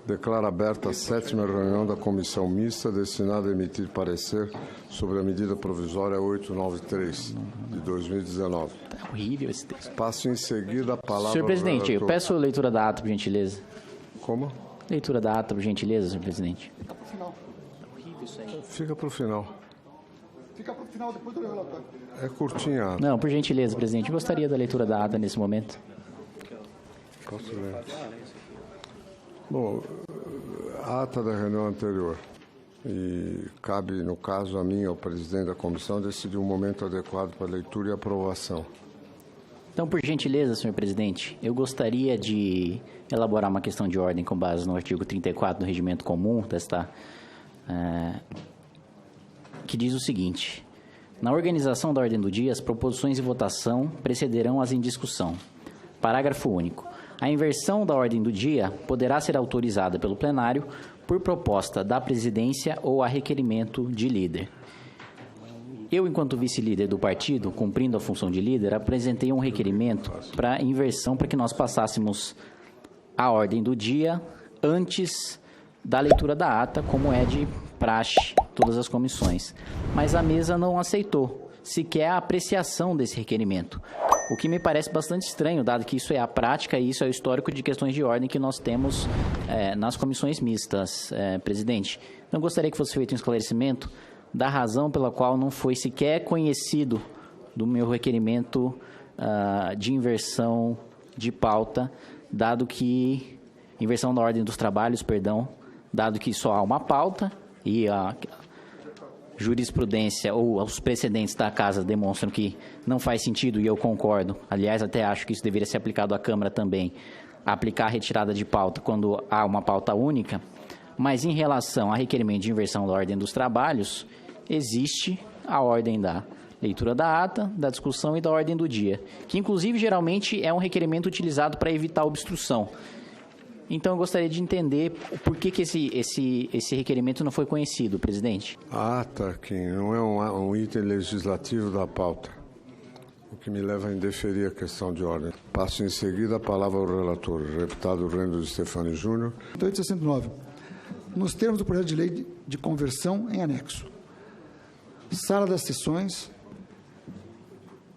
Declaro aberta a 7ª reunião da Comissão Mista destinada a emitir parecer sobre a medida provisória 893 de 2019. Tá horrível esse texto. Passo em seguida a palavra Senhor presidente, ao relator. eu peço leitura da ata, por gentileza. Como? Leitura da ata, por gentileza, senhor presidente. Fica para o final. Fica para o final, depois do relatório. É curtinha a ata. Não, por gentileza, presidente. Eu gostaria da leitura da ata nesse momento. Posso ler? Bom, a ata da reunião anterior. E cabe, no caso, a mim, ao presidente da comissão, decidir um momento adequado para leitura e aprovação. Então, por gentileza, senhor presidente, eu gostaria de elaborar uma questão de ordem com base no artigo 34 do Regimento Comum que diz o seguinte: na organização da ordem do dia, as proposições e votação precederão as em discussão. Parágrafo único. A inversão da ordem do dia poderá ser autorizada pelo plenário por proposta da presidência ou a requerimento de líder. Eu, enquanto vice-líder do partido, cumprindo a função de líder, apresentei um requerimento para inversão para que nós passássemos a ordem do dia antes da leitura da ata, como é de praxe todas as comissões. Mas a mesa não aceitou sequer a apreciação desse requerimento, o que me parece bastante estranho, dado que isso é a prática e isso é o histórico de questões de ordem que nós temos nas comissões mistas, presidente. Então, gostaria que fosse feito um esclarecimento da razão pela qual não foi sequer conhecido do meu requerimento de inversão de pauta, dado que inversão da ordem dos trabalhos, dado que só há uma pauta e a jurisprudência ou os precedentes da casa demonstram que não faz sentido, e eu concordo, aliás, até acho que isso deveria ser aplicado à Câmara também, aplicar a retirada de pauta quando há uma pauta única, mas em relação a requerimento de inversão da ordem dos trabalhos, existe a ordem da leitura da ata, da discussão e da ordem do dia, que inclusive geralmente é um requerimento utilizado para evitar obstrução. Então, eu gostaria de entender por que esse requerimento não foi conhecido, presidente. A ata, Kim, não é um item legislativo da pauta, o que me leva a indeferir a questão de ordem. Passo em seguida a palavra ao relator, deputado Rendo de Stefani Júnior. 869. Nos termos do projeto de lei de conversão em anexo. Sala das sessões.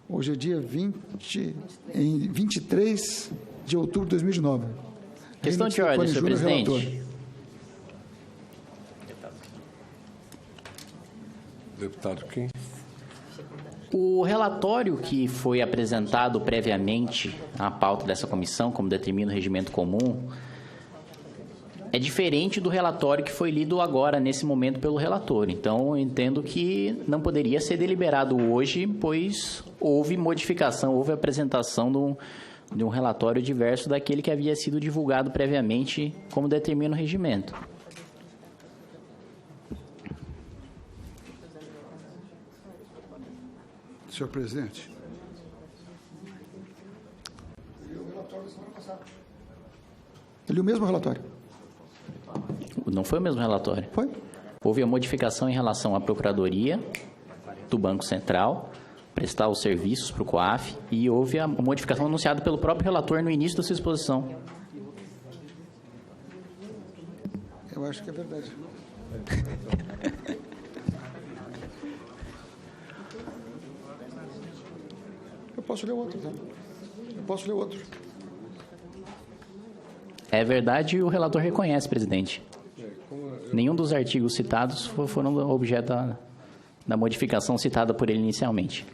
Hoje é dia 23 de outubro de 2009. Questão de ordem, senhor presidente. Relator. Deputado Kim. O relatório que foi apresentado previamente à pauta dessa comissão, como determina o regimento comum, é diferente do relatório que foi lido agora, nesse momento, pelo relator. Então, eu entendo que não poderia ser deliberado hoje, pois houve modificação, houve apresentação de um relatório diverso daquele que havia sido divulgado previamente, como determina o regimento. Senhor presidente. Eu li o relatório da semana passada. Eu li o mesmo relatório. Não foi o mesmo relatório? Foi? Houve a modificação em relação à Procuradoria do Banco Central, prestar os serviços para o COAF, e houve a modificação anunciada pelo próprio relator no início da sua exposição. Eu acho que é verdade. Eu posso ler outro, tá? Eu posso ler outro. É verdade e o relator reconhece, presidente. Nenhum dos artigos citados foram objeto da modificação citada por ele inicialmente.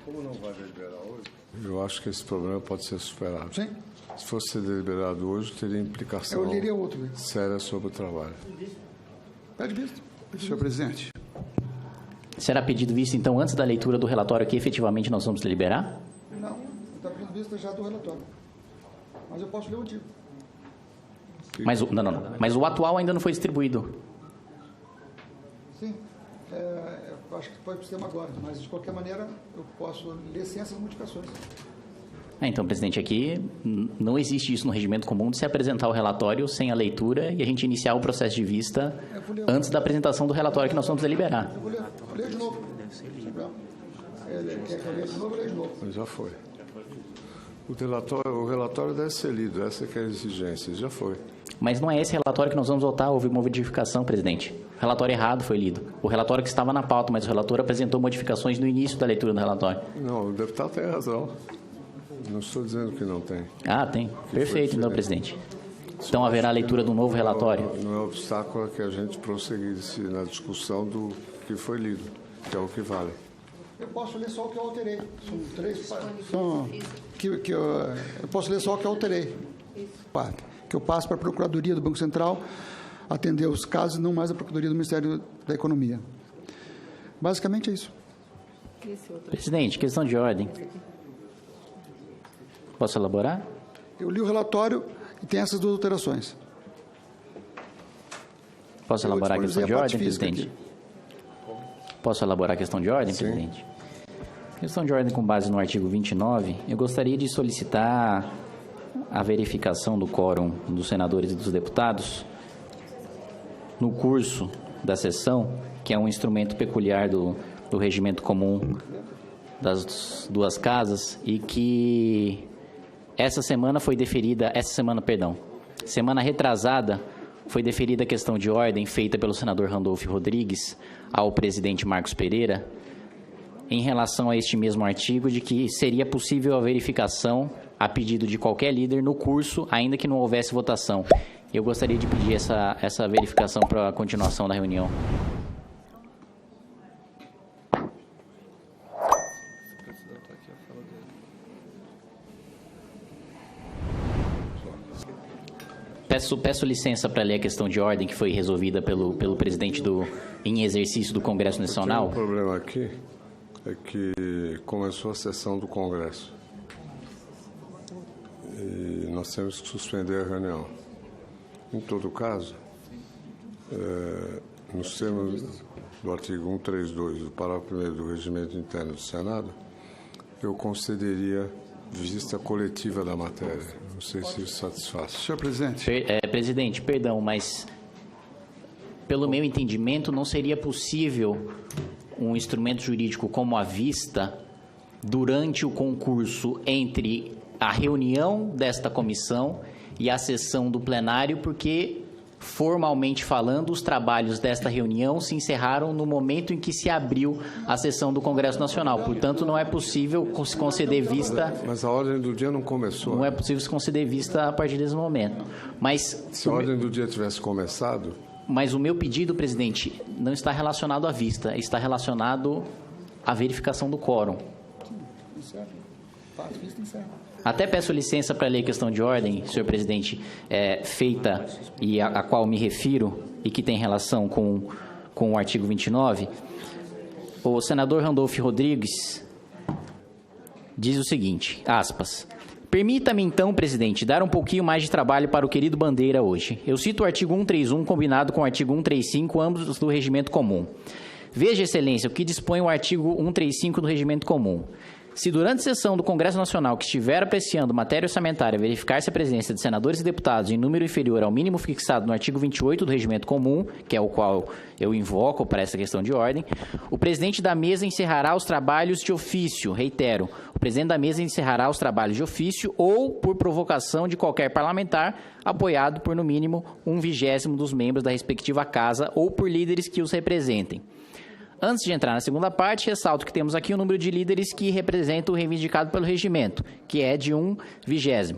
Como não vai deliberar hoje? Eu acho que esse problema pode ser superado. Sim. Se fosse ser deliberado hoje, teria implicação Eu leria outro, né? séria sobre o trabalho. Pede visto. Senhor presidente. Será pedido vista, então, antes da leitura do relatório que efetivamente nós vamos deliberar? Não, está pedido vista já do relatório. Mas eu posso ler o antigo. Mas mas o atual ainda não foi distribuído. Sim. Eu acho que foi para o sistema agora, mas de qualquer maneira eu posso ler sem essas modificações. Então, presidente, aqui não existe isso no regimento comum de se apresentar o relatório sem a leitura e a gente iniciar o processo de vista antes da apresentação do relatório que nós vamos deliberar. Eu vou ler de novo. Quer que eu leia de novo? Eu leio de novo. Mas já foi. O relatório deve ser lido, essa que é a exigência, já foi. Mas não é esse relatório que nós vamos votar, houve uma modificação, presidente. O relatório errado foi lido. O relatório que estava na pauta, mas o relator apresentou modificações no início da leitura do relatório. Não, o deputado tem razão. Não estou dizendo que não tem. Ah, tem. Perfeito, então, presidente. Então haverá a leitura do novo relatório? Não é obstáculo a que a gente prosseguisse na discussão do que foi lido, que é o que vale. Eu posso ler só o que eu alterei. São três. Eu posso ler só o que eu alterei. Que eu passo para a Procuradoria do Banco Central atender os casos e não mais a Procuradoria do Ministério da Economia. Basicamente é isso. Presidente, questão de ordem. Posso elaborar? Eu li o relatório e tem essas duas alterações. Posso elaborar a questão de ordem, presidente? Aqui. Posso elaborar a questão de ordem, Sim. presidente? Questão de ordem com base no artigo 29. Eu gostaria de solicitar a verificação do quórum dos senadores e dos deputados no curso da sessão, que é um instrumento peculiar do regimento comum das duas casas e que semana retrasada foi deferida a questão de ordem feita pelo senador Randolfo Rodrigues ao presidente Marcos Pereira em relação a este mesmo artigo de que seria possível a verificação a pedido de qualquer líder no curso, ainda que não houvesse votação. Eu gostaria de pedir essa verificação para a continuação da reunião. Peço licença para ler a questão de ordem que foi resolvida pelo presidente em exercício do Congresso Nacional. O problema aqui é que começou a sessão do Congresso e nós temos que suspender a reunião. Em todo caso, nos termos do artigo 132 do parágrafo 1º do Regimento Interno do Senado, eu concederia vista coletiva da matéria. Não sei se isso satisfaz. Senhor presidente. Presidente, perdão, mas pelo meu entendimento não seria possível um instrumento jurídico como a vista durante o concurso entre a reunião desta comissão e a sessão do plenário, porque, formalmente falando, os trabalhos desta reunião se encerraram no momento em que se abriu a sessão do Congresso Nacional. Portanto, não é possível se conceder vista... Mas a ordem do dia não começou. Não é possível se conceder vista a partir desse momento. Mas, se a ordem do dia tivesse começado... Mas o meu pedido, presidente, não está relacionado à vista, está relacionado à verificação do quórum. Até peço licença para ler a questão de ordem, senhor presidente, feita e a qual me refiro e que tem relação com o artigo 29. O senador Randolfo Rodrigues diz o seguinte, aspas, permita-me então, presidente, dar um pouquinho mais de trabalho para o querido Bandeira hoje. Eu cito o artigo 131 combinado com o artigo 135, ambos do Regimento Comum. Veja, excelência, o que dispõe o artigo 135 do Regimento Comum. Se durante a sessão do Congresso Nacional que estiver apreciando matéria orçamentária verificar-se a presença de senadores e deputados em número inferior ao mínimo fixado no artigo 28 do Regimento Comum, que é o qual eu invoco para essa questão de ordem, o presidente da mesa encerrará os trabalhos de ofício, reitero, o presidente da mesa encerrará os trabalhos de ofício ou por provocação de qualquer parlamentar, apoiado por no mínimo 1/20 dos membros da respectiva casa ou por líderes que os representem. Antes de entrar na segunda parte, ressalto que temos aqui o número de líderes que representam o reivindicado pelo regimento, que é de 1/20.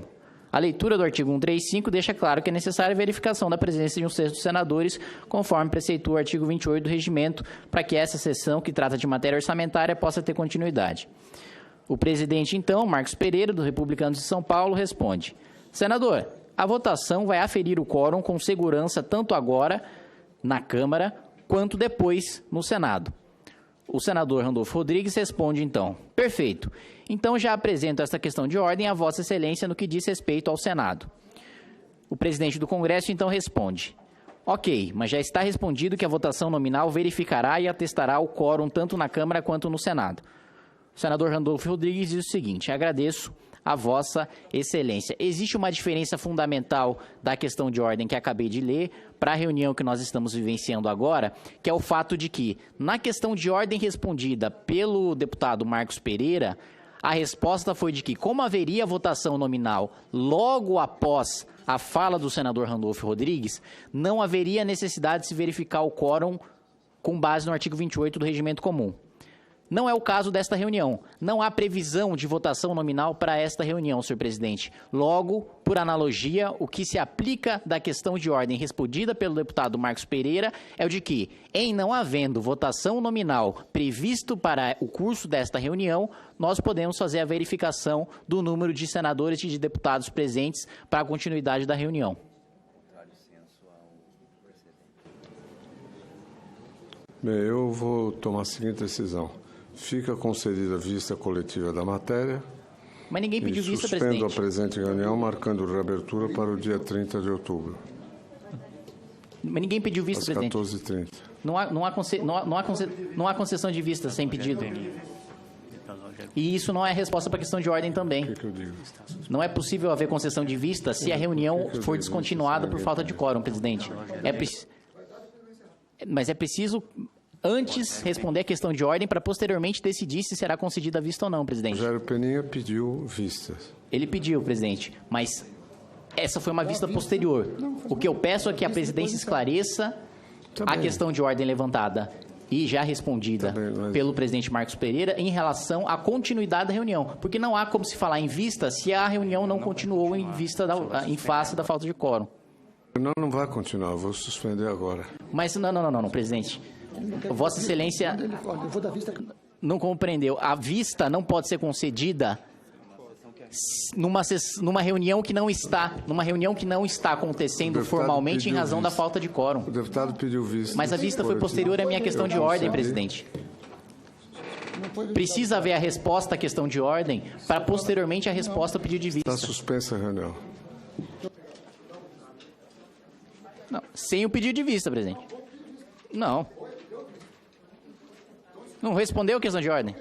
A leitura do artigo 135 deixa claro que é necessária a verificação da presença de 1/6 dos senadores, conforme preceitua o artigo 28 do regimento, para que essa sessão, que trata de matéria orçamentária, possa ter continuidade. O presidente, então, Marcos Pereira, do Republicanos de São Paulo, responde: senador, a votação vai aferir o quórum com segurança tanto agora na Câmara quanto depois no Senado. O senador Randolfo Rodrigues responde, então, perfeito. Então já apresento esta questão de ordem a Vossa Excelência no que diz respeito ao Senado. O presidente do Congresso, então, responde, ok, mas já está respondido que a votação nominal verificará e atestará o quórum tanto na Câmara quanto no Senado. O senador Randolfo Rodrigues diz o seguinte, agradeço a Vossa Excelência. Existe uma diferença fundamental da questão de ordem que acabei de ler para a reunião que nós estamos vivenciando agora, que é o fato de que, na questão de ordem respondida pelo deputado Marcos Pereira, A resposta foi de que, como haveria votação nominal logo após a fala do senador Randolfo Rodrigues, não haveria necessidade de se verificar o quórum com base no artigo 28 do Regimento Comum. Não é o caso desta reunião. Não há previsão de votação nominal para esta reunião, senhor presidente. Logo, por analogia, o que se aplica da questão de ordem respondida pelo deputado Marcos Pereira é o de que, em não havendo votação nominal previsto para o curso desta reunião, nós podemos fazer a verificação do número de senadores e de deputados presentes para a continuidade da reunião. Bem, eu vou tomar a seguinte decisão. Fica concedida a vista coletiva da matéria. Mas ninguém pediu vista, presidente. presidente. Suspendo a presente reunião, marcando reabertura para o dia 30 de outubro. Mas ninguém pediu vista, às presidente. 14h30. Não há concessão de vista sem pedido. E isso não é resposta para a questão de ordem também. O que eu digo? Não é possível haver concessão de vista se a reunião for descontinuada por falta de quórum, presidente. Mas é preciso antes responder a questão de ordem para posteriormente decidir se será concedida a vista ou não, presidente. Rogério Peninha pediu vistas. Ele pediu, presidente, mas essa foi uma vista posterior. O que eu peço é que a presidência esclareça a questão de ordem levantada e já respondida pelo presidente Marcos Pereira em relação à continuidade da reunião. Porque não há como se falar em vista se a reunião não continuou em face da falta de quórum. Não vai continuar, eu vou suspender agora. Mas não, presidente. Vossa Excelência não compreendeu. A vista não pode ser concedida numa reunião que não está acontecendo formalmente em razão da falta de quórum. O deputado pediu vista. Mas a vista foi posterior à minha questão de ordem, presidente. Precisa haver a resposta à questão de ordem para posteriormente a resposta ao pedido de vista. Está suspensa a reunião. Não, sem o pedido de vista, presidente. Não. Não respondeu a questão de ordem.